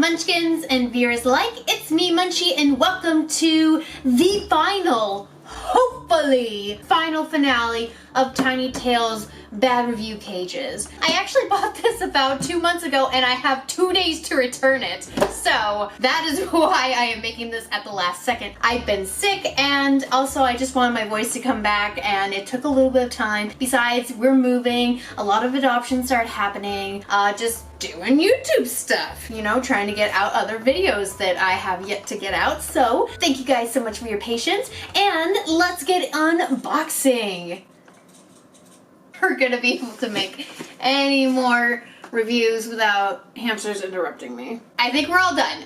Munchkins and viewers alike, it's me Munchie and welcome to the final, hopefully, final finale of Tiny Tales Bad Review Cages. I actually bought this about 2 months ago and I have 2 days to return it. So that is why I am making this at the last second. I've been sick and also I just wanted my voice to come back and it took a little bit of time. Besides, we're moving, a lot of adoptions started happening, just doing YouTube stuff, you know, trying to get out other videos that I have yet to get out. So thank you guys so much for your patience and let's get unboxing. We're gonna be able to make any more reviews without hamsters interrupting me. I think we're all done.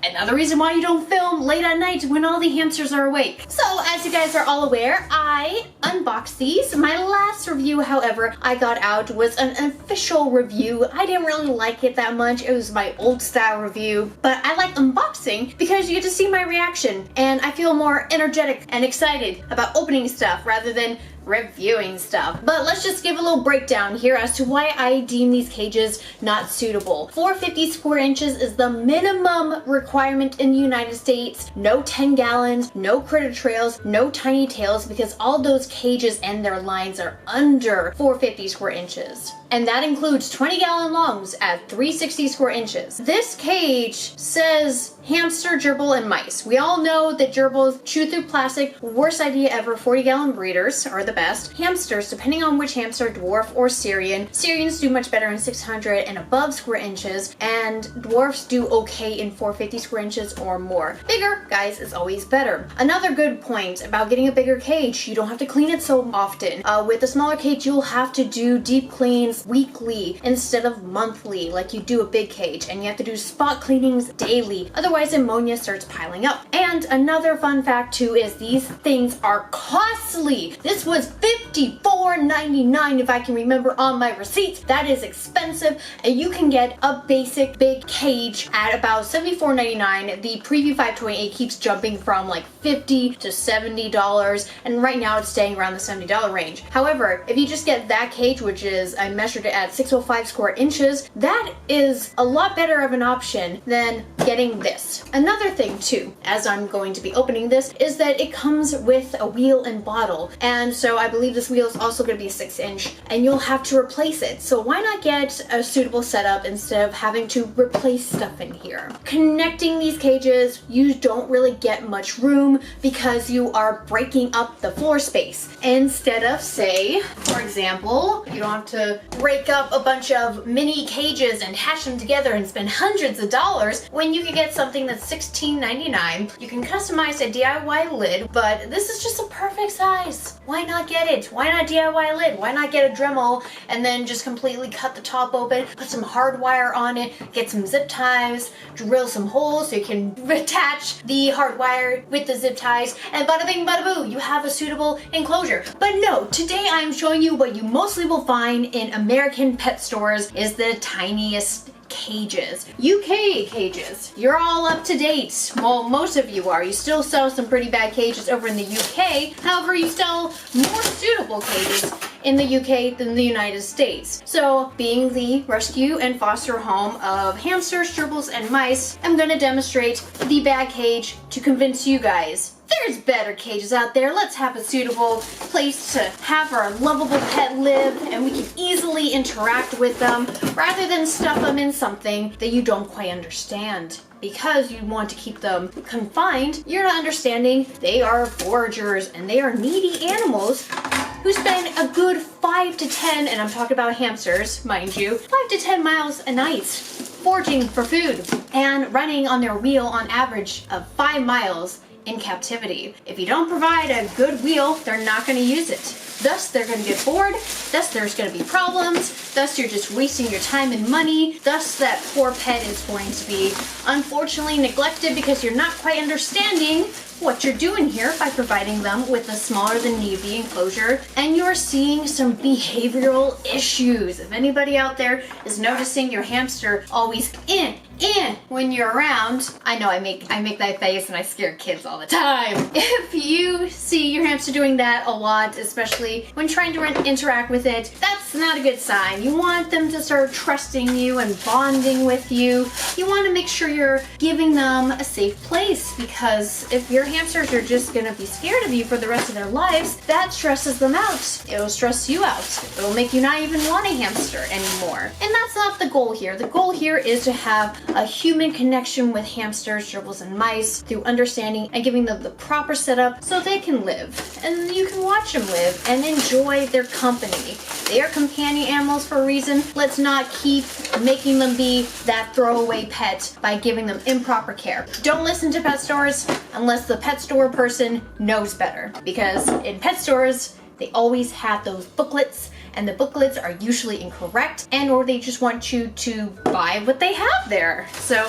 Another reason why you don't film late at night when all the hamsters are awake. So as you guys are all aware, I unboxed these. My last review, however, I got out was an official review. I didn't really like it that much. It was my old style review, but I like unboxing because you get to see my reaction and I feel more energetic and excited about opening stuff rather than reviewing stuff. But let's just give a little breakdown here as to why I deem these cages not suitable. 450 square inches is the minimum requirement in the United States. No 10 gallons, no critter trails, no tiny tails, because all those cages and their lines are under 450 square inches. And that includes 20-gallon longs at 360 square inches. This cage says hamster, gerbil, and mice. We all know that gerbils chew through plastic. Worst idea ever. 40-gallon breeders are the best. Hamsters, depending on which hamster, dwarf or Syrian. Syrians do much better in 600 and above square inches, and dwarfs do okay in 450 square inches or more. Bigger, guys, is always better. Another good point about getting a bigger cage, you don't have to clean it so often. With a smaller cage, you'll have to do deep cleans weekly instead of monthly like you do a big cage, and you have to do spot cleanings daily. Otherwise, ammonia starts piling up. And another fun fact too is these things are costly. This was $54.99 if I can remember on my receipts. That is expensive, and you can get a basic big cage at about $74.99. The Preview 528 keeps jumping from like $50 to $70, and right now it's staying around the $70 range. However, if you just get that cage, which is, I measured it at 605 square inches, that is a lot better of an option than getting this. Another thing too, as I'm going to be opening this, is that it comes with a wheel and bottle, and so I believe this wheel is also going to be a 6-inch, and you'll have to replace it. So why not get a suitable setup instead of having to replace stuff in here? Connecting these cages, you don't really get much room because you are breaking up the floor space. Instead of, say, for example, you don't have to break up a bunch of mini cages and hash them together and spend hundreds of dollars when you can get something that's $16.99. You can customize a DIY lid, but this is just a perfect size. Why not get it? Why not DIY lid? Why not get a Dremel and then just completely cut the top open, put some hard wire on it, get some zip ties, drill some holes so you can attach the hard wire with the zip ties, and bada bing bada boo, you have a suitable enclosure. But no, today I'm showing you what you mostly will find in American pet stores is the tiniest cages. UK cages. You're all up to date. Well, most of you are. You still sell some pretty bad cages over in the UK. However, you sell more suitable cages in the UK than the United States. So, being the rescue and foster home of hamsters, gerbils, and mice, I'm gonna demonstrate the bad cage to convince you guys there's better cages out there. Let's have a suitable place to have our lovable pet live and we can easily interact with them rather than stuff them in something that you don't quite understand. Because you want to keep them confined, you're not understanding they are foragers and they are needy animals who spend a good 5 to 10, and I'm talking about hamsters, mind you, 5 to 10 miles a night foraging for food and running on their wheel on average of 5 miles in captivity. If you don't provide a good wheel, they're not going to use it. Thus, they're going to get bored. Thus, there's going to be problems. Thus, you're just wasting your time and money. Thus, that poor pet is going to be unfortunately neglected because you're not quite understanding what you're doing here by providing them with a smaller than needy enclosure, and you're seeing some behavioral issues. If anybody out there is noticing your hamster always when you're around, I know I make that face and I scare kids all the time. If you see your hamster doing that a lot, especially when trying to interact with it, that's That's not a good sign. You want them to start trusting you and bonding with you. You want to make sure you're giving them a safe place, because if your hamsters are just going to be scared of you for the rest of their lives, that stresses them out. It'll stress you out. It'll make you not even want a hamster anymore. And that's not the goal here. The goal here is to have a human connection with hamsters, gerbils, and mice through understanding and giving them the proper setup so they can live. And you can watch them live and enjoy their company. They are companion animals for a reason. Let's not keep making them be that throwaway pet by giving them improper care. Don't listen to pet stores unless the pet store person knows better, because in pet stores, they always have those booklets, and the booklets are usually incorrect, and or they just want you to buy what they have there. So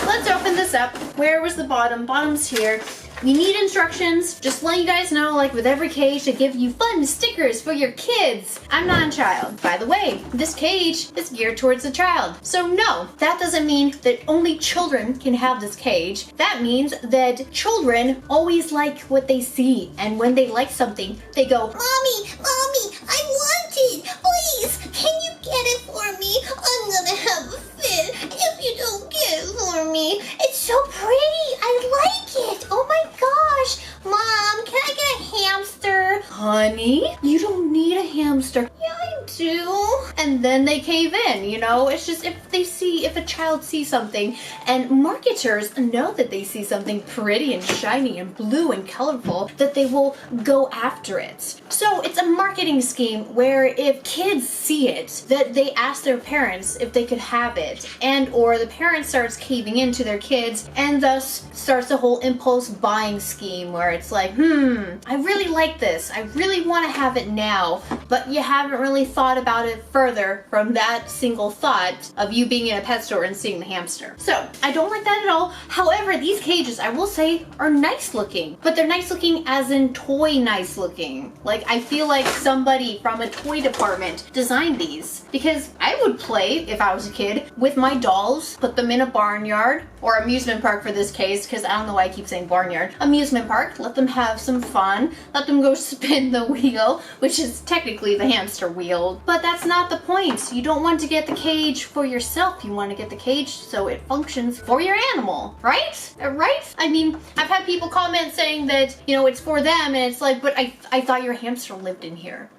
let's open this up. Where was the bottom? Bottom's here. You need instructions. Just letting you guys know, like with every cage, they give you fun stickers for your kids. I'm not a child. By the way, this cage is geared towards a child. So no, that doesn't mean that only children can have this cage. That means that children always like what they see. And when they like something, they go, "Mommy, Mommy, I want it. Please, can you get it for me? I'm gonna have a fit if you don't get it for me. It's so pretty. I like it. Oh my gosh. Mom, can I get a hamster?" Honey, you don't need a hamster. Yeah, I do. And then they cave in, you know? It's just if a child sees something, and marketers know that they see something pretty and shiny and blue and colorful, that they will go after it. So it's a marketing scheme where if kids see it, that they ask their parents if they could have it, and or the parent starts caving into their kids, and thus starts a whole impulse buying scheme where it's like, I really like this. I really want to have it now, but you haven't really thought about it further from that single thought of you being in a pet store and seeing the hamster. So I don't like that at all. However, these cages, I will say, are nice looking, but they're nice looking as in toy nice looking. Like, I feel like somebody from a toy department designed these, because I would play, if I was a kid, with my dolls, put them in a barnyard or amusement park for this case, because I don't know why I keep saying barnyard. Amusement park, let them have some fun, let them go spin the wheel, which is technically the hamster wheel, but that's not the point. You don't want to get the cage for yourself. You want to get the cage so it functions for your animal, right? Right? I mean, I've had people comment saying that, you know, it's for them, and it's like, but I thought your hamster lived in here.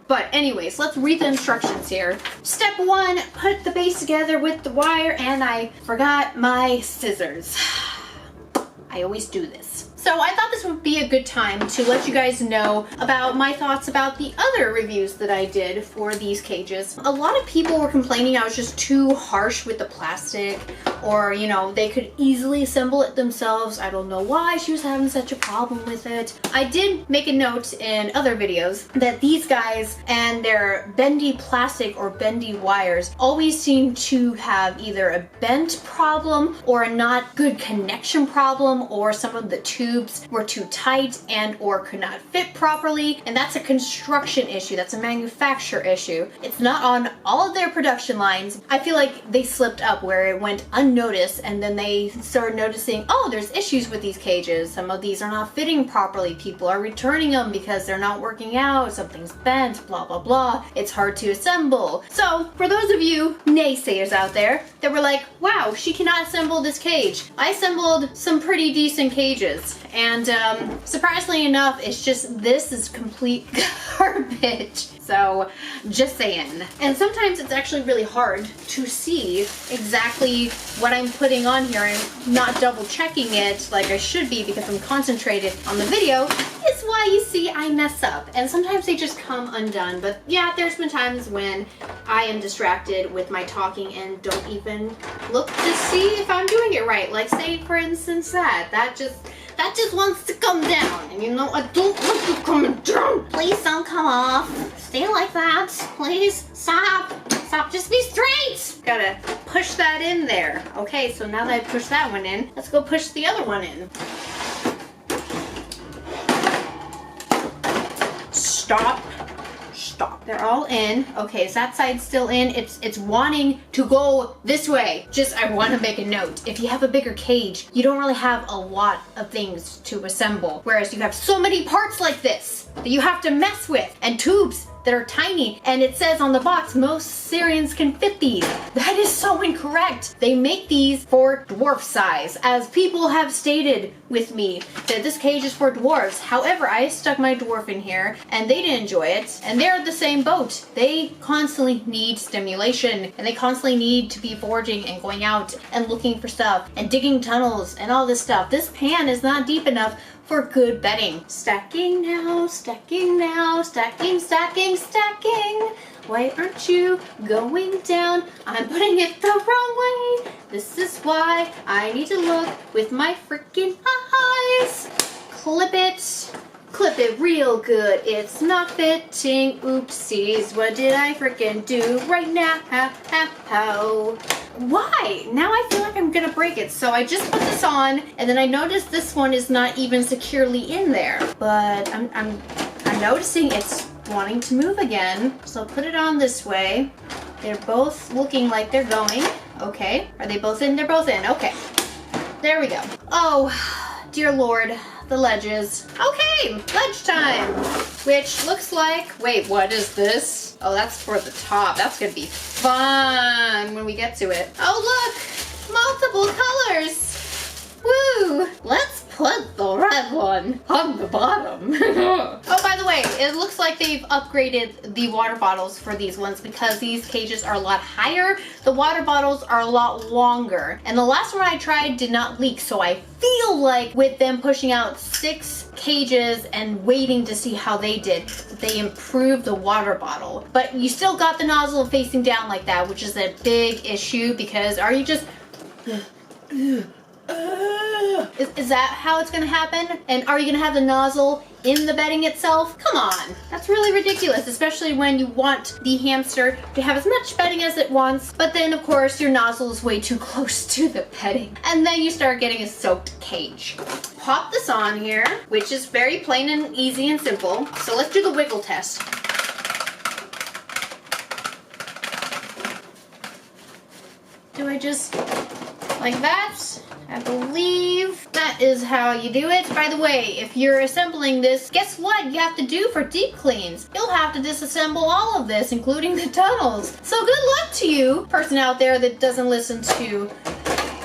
But anyways, let's read the instructions here. Step 1, put the base together with the wire, and I forgot my scissors. I always do this. So I thought this would be a good time to let you guys know about my thoughts about the other reviews that I did for these cages. A lot of people were complaining I was just too harsh with the plastic, or, you know, they could easily assemble it themselves. I don't know why she was having such a problem with it. I did make a note in other videos that these guys and their bendy plastic or bendy wires always seem to have either a bent problem or a not good connection problem, or some of the tubes were too tight and or could not fit properly, and that's a construction issue. That's a manufacturer issue. It's not on all of their production lines. I feel like they slipped up where it went unnoticed, and then they started noticing, oh, there's issues with these cages. Some of these are not fitting properly. People are returning them because they're not working out. Something's bent, blah, blah, blah. It's hard to assemble. So for those of you naysayers out there that were like, wow, she cannot assemble this cage, I assembled some pretty decent cages. And surprisingly enough, it's just, this is complete garbage. So just saying. And sometimes it's actually really hard to see exactly what I'm putting on here and not double checking it like I should be because I'm concentrated on the video. Is why you see I mess up. And sometimes they just come undone. But yeah, there's been times when I am distracted with my talking and don't even look to see if I'm doing it right. Like say for instance that just wants to come down. And you know, I don't want you coming down. Please don't come off. Stay like that. Please stop. Stop. Just be straight. Gotta push that in there. Okay, so now that I pushed that one in, let's go push the other one in. Stop. Stop. They're all in. Okay, is that side still in? It's wanting to go this way. Just, I want to make a note. If you have a bigger cage, you don't really have a lot of things to assemble. Whereas you have so many parts like this that you have to mess with, and tubes that are tiny, and it says on the box most Syrians can fit these. That is so incorrect. They make these for dwarf size, as people have stated with me that this cage is for dwarves. However, I stuck my dwarf in here and they didn't enjoy it, and they're the same boat. They constantly need stimulation, and they constantly need to be foraging and going out and looking for stuff and digging tunnels and all this stuff. This pan is not deep enough for good bedding. Stacking now, stacking now, stacking, stacking, stacking. Why aren't you going down? I'm putting it the wrong way. This is why I need to look with my freaking eyes. Clip it real good. It's not fitting. Oopsies, what did I freaking do right now? How? Why? Now I feel like I'm gonna break it. So I just put this on, and then I noticed this one is not even securely in there. But I'm noticing it's wanting to move again. So I'll put it on this way. They're both looking like they're going. Okay. Are they both in? They're both in. Okay. There we go. Oh, dear Lord. The ledges. Okay, ledge time. Which looks like, wait, what is this? Oh, that's for the top. That's gonna be fun when we get to it. Oh, look, multiple colors. Woo! Let's put the red one on the bottom. Oh, by the way, it looks like they've upgraded the water bottles for these ones because these cages are a lot higher. The water bottles are a lot longer. And the last one I tried did not leak, so I feel like with them pushing out 6 cages and waiting to see how they did, they improved the water bottle. But you still got the nozzle facing down like that, which is a big issue because are you just... Is that how it's gonna happen? And are you gonna have the nozzle in the bedding itself? Come on, that's really ridiculous, especially when you want the hamster to have as much bedding as it wants, but then of course your nozzle is way too close to the bedding, and then you start getting a soaked cage. Pop this on here, which is very plain and easy and simple. So let's do the wiggle test. Do I just like that? I believe that is how you do it. By the way, if you're assembling this, guess what you have to do for deep cleans? You'll have to disassemble all of this, including the tunnels. So good luck to you, person out there that doesn't listen to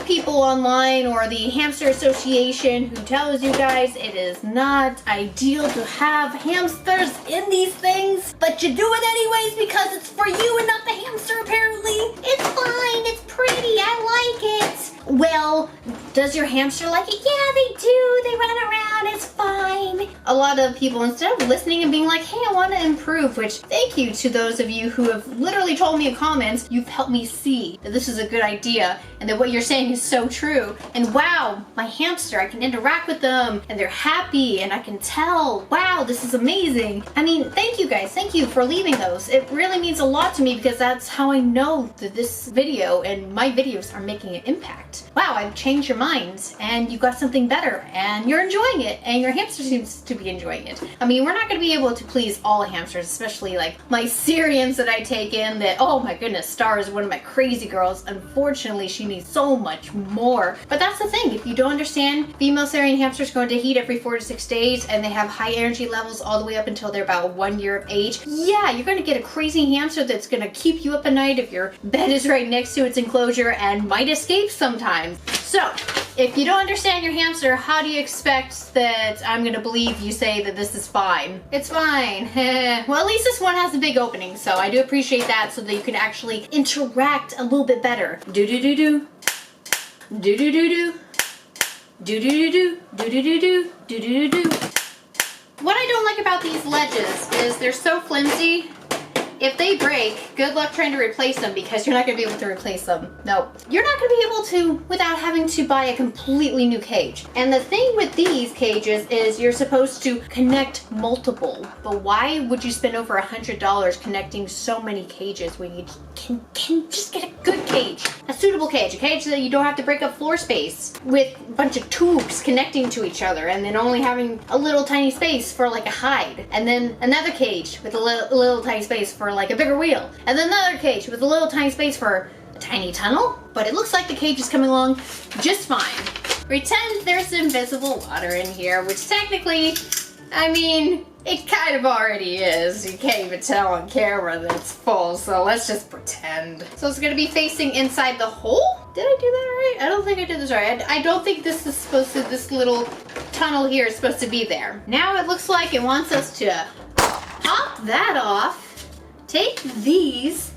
people online or the Hamster Association who tells you guys it is not ideal to have hamsters in these things, but you do it anyways because it's for you and not the hamster apparently. It's fine, it's pretty, I like it. Well, does your hamster like it? Yeah, they do. They run around. It's fine. A lot of people, instead of listening and being like, hey, I want to improve, which thank you to those of you who have literally told me in comments, you've helped me see that this is a good idea and that what you're saying is so true. And wow, my hamster, I can interact with them and they're happy and I can tell, wow, this is amazing. I mean, thank you guys. Thank you for leaving those. It really means a lot to me because that's how I know that this video and my videos are making an impact. Wow, I've changed your minds and you got something better and you're enjoying it and your hamster seems to be enjoying it. I mean, we're not going to be able to please all hamsters, especially like my Syrians that I take in that, oh my goodness, Star is one of my crazy girls. Unfortunately, she needs so much more. But that's the thing, if you don't understand, female Syrian hamsters go into heat every 4 to 6 days and they have high energy levels all the way up until they're about 1 year of age. Yeah, you're going to get a crazy hamster that's going to keep you up at night if your bed is right next to its enclosure and might escape sometimes. So, if you don't understand your hamster, how do you expect that I'm gonna believe you say that this is fine? It's fine. Well, at least this one has a big opening, so I do appreciate that so that you can actually interact a little bit better. Do-do-do-do. Do-do-do-do. Do-do-do-do. Do-do-do-do. Do-do-do-do. What I don't like about these ledges is they're so flimsy. If they break, good luck trying to replace them because you're not going to be able to replace them. No. You're not going to be able to without having to buy a completely new cage. And the thing with these cages is you're supposed to connect multiple. But why would you spend over $100 connecting so many cages when you can just get a good cage? A suitable cage. A cage that you don't have to break up floor space with a bunch of tubes connecting to each other and then only having a little tiny space for like a hide. And then another cage with a little tiny space for like a bigger wheel, and then another cage with a little tiny space for a tiny tunnel. But it looks like the cage is coming along just fine. Pretend there's invisible water in here, which technically, I mean, It kind of already is. You can't even tell on camera that it's full, so let's just pretend. So it's gonna be facing inside the hole? Did I do that right? I don't think I did this right. I don't think this is supposed to, this little tunnel here is supposed to be there. Now it looks like it wants us to pop that off, take these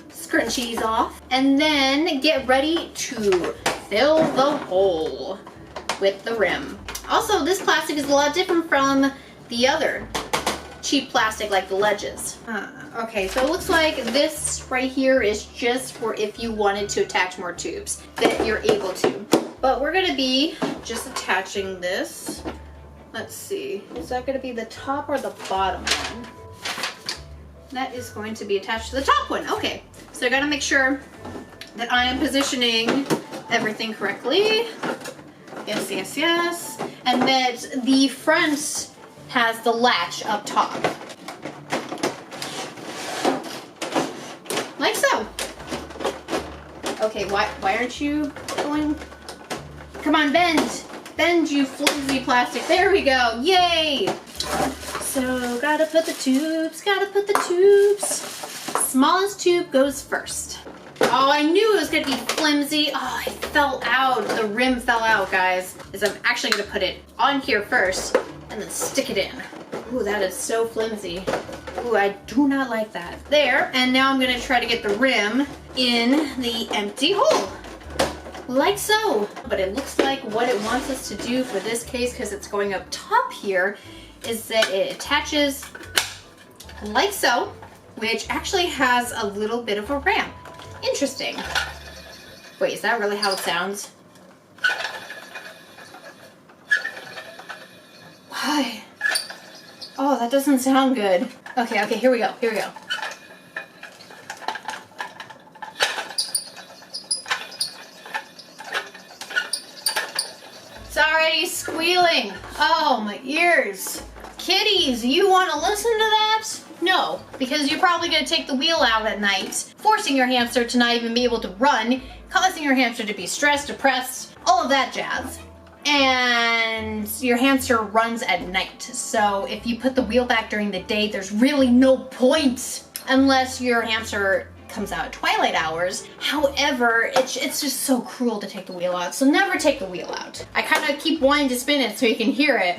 scrunchies off, and then get ready to fill the hole with the rim. Also, this plastic is a lot different from the other cheap plastic like the ledges. Okay, so it looks like this right here is just for if you wanted to attach more tubes that you're able to. But we're gonna be just attaching this. Let's see, is that gonna be the top or the bottom one? That is going to be attached to the top one. Okay, so I gotta make sure that I am positioning everything correctly. Yes, yes, yes. And that the front has the latch up top. Like so. Okay, why aren't you going? Come on, bend. Bend, you flimsy plastic. There we go. Yay! So, gotta put the tubes, Smallest tube goes first. Oh, I knew it was gonna be flimsy. Oh, it fell out. The rim fell out, guys. Is I'm actually gonna put it on here first and then stick it in. Ooh, that is so flimsy. Ooh, I do not like that. There, and now I'm gonna try to get the rim in the empty hole. Like so. But it looks like what it wants us to do for this case, because it's going up top here, is that it attaches like so, which actually has a little bit of a ramp. Interesting. Wait, is that really how it sounds? Why? Oh, that doesn't sound good. Okay, here we go. It's already squealing. Oh, my ears. Kitties, you want to listen to that? No, because you're probably going to take the wheel out at night, forcing your hamster to not even be able to run, causing your hamster to be stressed, depressed, all of that jazz. And your hamster runs at night. So if you put the wheel back during the day, there's really no point unless your hamster comes out at twilight hours. However, it's just so cruel to take the wheel out. So never take the wheel out. I kind of keep wanting to spin it so you can hear it.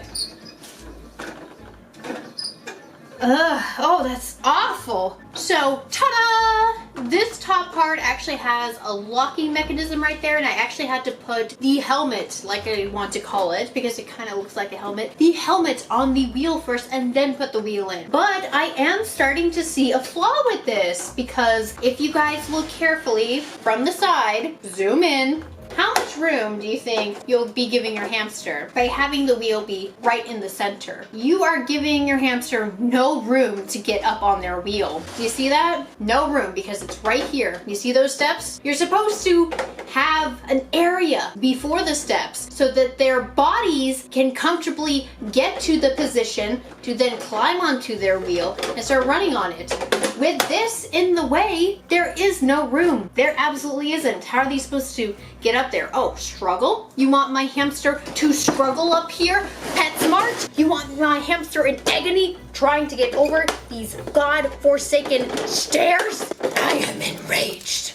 Ugh, oh, that's awful. So, ta-da! This top part actually has a locking mechanism right there, and I actually had to put the helmet, like I want to call it, because it kind of looks like a helmet, the helmet on the wheel first and then put the wheel in. But I am starting to see a flaw with this, because if you guys look carefully from the side, zoom in, how much room do you think you'll be giving your hamster by having the wheel be right in the center? You are giving your hamster no room to get up on their wheel. Do you see that? No room, because it's right here. You see those steps? You're supposed to have an area before the steps so that their bodies can comfortably get to the position to then climb onto their wheel and start running on it. With this in the way, there is no room. There absolutely isn't. How are they supposed to get up there? Oh, struggle? You want my hamster to struggle up here? Petsmart? You want my hamster in agony trying to get over these god-forsaken stairs? I am enraged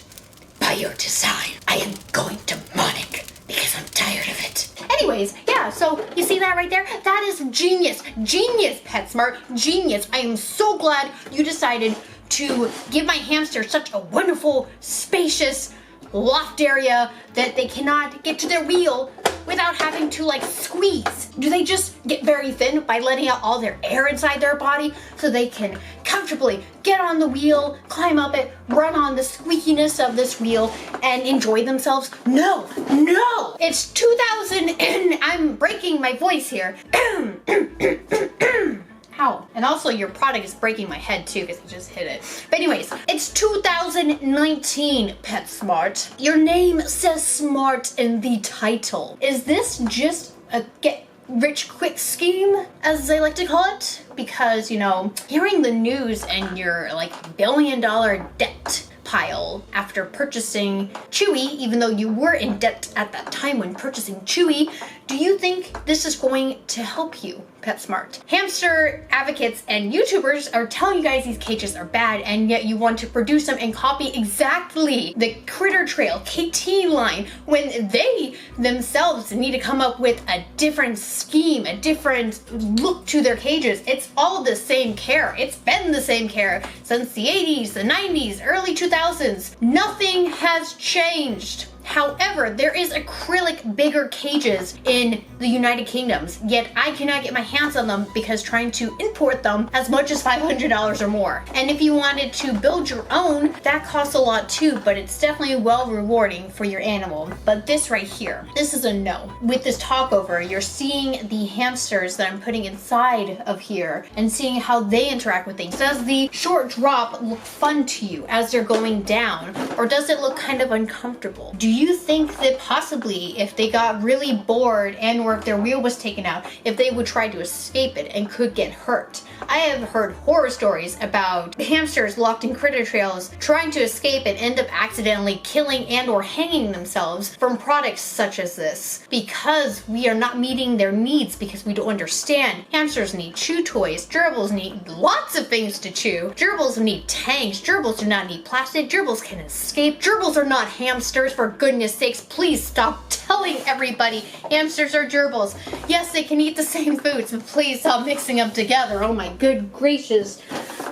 by your design. I am going demonic because I'm tired of it. Anyways, yeah, so you see that right there? That is genius. Genius, Petsmart. Genius. I am so glad you decided to give my hamster such a wonderful, spacious loft area that they cannot get to their wheel without having to like squeeze. Do they just get very thin by letting out all their air inside their body so they can comfortably get on the wheel, climb up it, run on the squeakiness of this wheel and enjoy themselves? No, no! It's 2000 and I'm breaking my voice here. Ow. And also your product is breaking my head too because I just hit it. But anyways, it's 2019, Petsmart. Your name says smart in the title. Is this just a get rich quick scheme, as they like to call it? Because, you know, hearing the news and your like $1 billion debt pile after purchasing Chewy, even though you were in debt at that time when purchasing Chewy, Do you think this is going to help you, Petsmart? Hamster advocates and YouTubers are telling you guys these cages are bad, and yet you want to produce them and copy exactly the Critter Trail KT line when they themselves need to come up with a different scheme, a different look to their cages. It's all the same care. It's been the same care since the 80s, the 90s, early 2000s. Nothing has changed. However, there is acrylic bigger cages in the United Kingdoms, yet I cannot get my hands on them because trying to import them as much as $500 or more. And if you wanted to build your own, that costs a lot too, but it's definitely well rewarding for your animal. But this right here, this is a no. With this talkover, you're seeing the hamsters that I'm putting inside of here and seeing how they interact with things. Does the short drop look fun to you as they're going down, or does it look kind of uncomfortable? Do you think that possibly if they got really bored and or if their wheel was taken out, if they would try to escape it and could get hurt? I have heard horror stories about hamsters locked in critter trails trying to escape and end up accidentally killing and or hanging themselves from products such as this because we are not meeting their needs, because we don't understand. Hamsters need chew toys. Gerbils need lots of things to chew. Gerbils need tanks. Gerbils do not need plastic. Gerbils can escape. Gerbils are not hamsters, for goodness sakes. Please stop telling everybody hamsters are gerbils. Yes, they can eat the same foods, but please stop mixing them together. Oh my good gracious.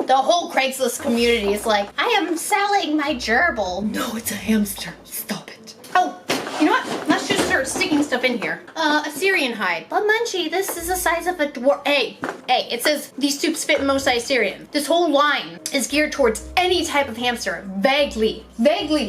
The whole Craigslist community is like, I am selling my gerbil. No, it's a hamster. Stop it. Oh, you know what? Let's just start sticking stuff in here. A Syrian hide. But Munchie, this is the size of a dwarf. Hey, it says these tubes fit in most size Syrian. This whole line is geared towards any type of hamster. Vaguely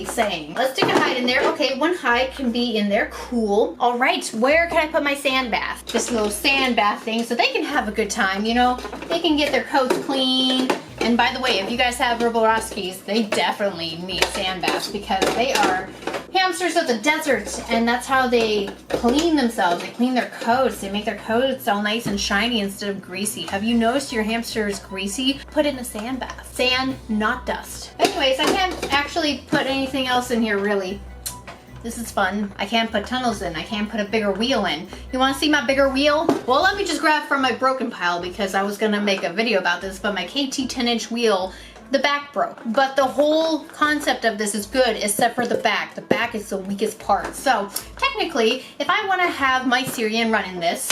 saying. Let's stick a hide in there. Okay, one hide can be in there. Cool. All right, where can I put my sand bath? Just a little sand bath thing so they can have a good time, you know? They can get their coats clean. And by the way, if you guys have Roborowskis, they definitely need sand baths because they are hamsters of the desert, and that's how they clean themselves. They clean their coats. They make their coats all nice and shiny instead of greasy. Have you noticed your hamster is greasy? Put in a sand bath. Sand, not dust. Anyways, I can't actually put anything else in here really. This is fun. I can't put tunnels in. I can't put a bigger wheel in. You want to see my bigger wheel? Well, let me just grab from my broken pile because I was going to make a video about this, but my KT 10-inch wheel, the back broke. But the whole concept of this is good except for the back. The back is the weakest part. So technically, if I want to have my Syrian run in this,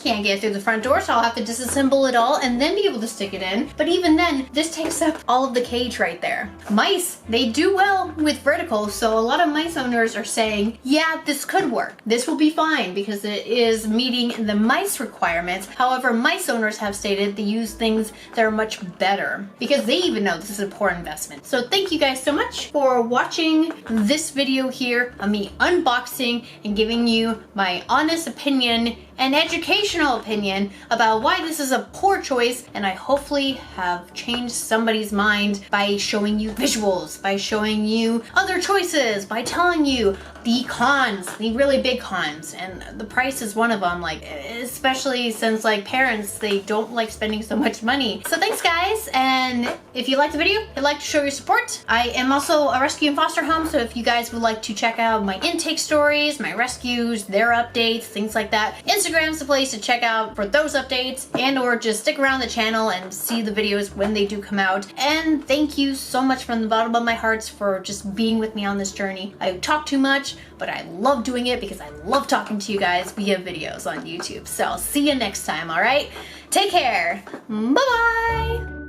can't get through the front door, so I'll have to disassemble it all and then be able to stick it in. But even then, this takes up all of the cage right there. Mice, they do well with vertical, so a lot of mice owners are saying, yeah, this could work. This will be fine because it is meeting the mice requirements. However, mice owners have stated they use things that are much better because they even know this is a poor investment. So thank you guys so much for watching this video here of me unboxing and giving you my honest opinion and educational opinion about why this is a poor choice, and I hopefully have changed somebody's mind by showing you visuals, by showing you other choices, by telling you the cons, the really big cons, and the price is one of them, like, especially since like parents, they don't like spending so much money. So thanks guys, and if you liked the video, I'd like to show your support. I am also a rescue and foster home, so if you guys would like to check out my intake stories, my rescues, their updates, things like that, Instagram's the place to check out for those updates, and or just stick around the channel and see the videos when they do come out. And thank you so much from the bottom of my heart for just being with me on this journey. I talk too much, but I love doing it because I love talking to you guys via videos on YouTube. So I'll see you next time, all right? Take care. Bye-bye.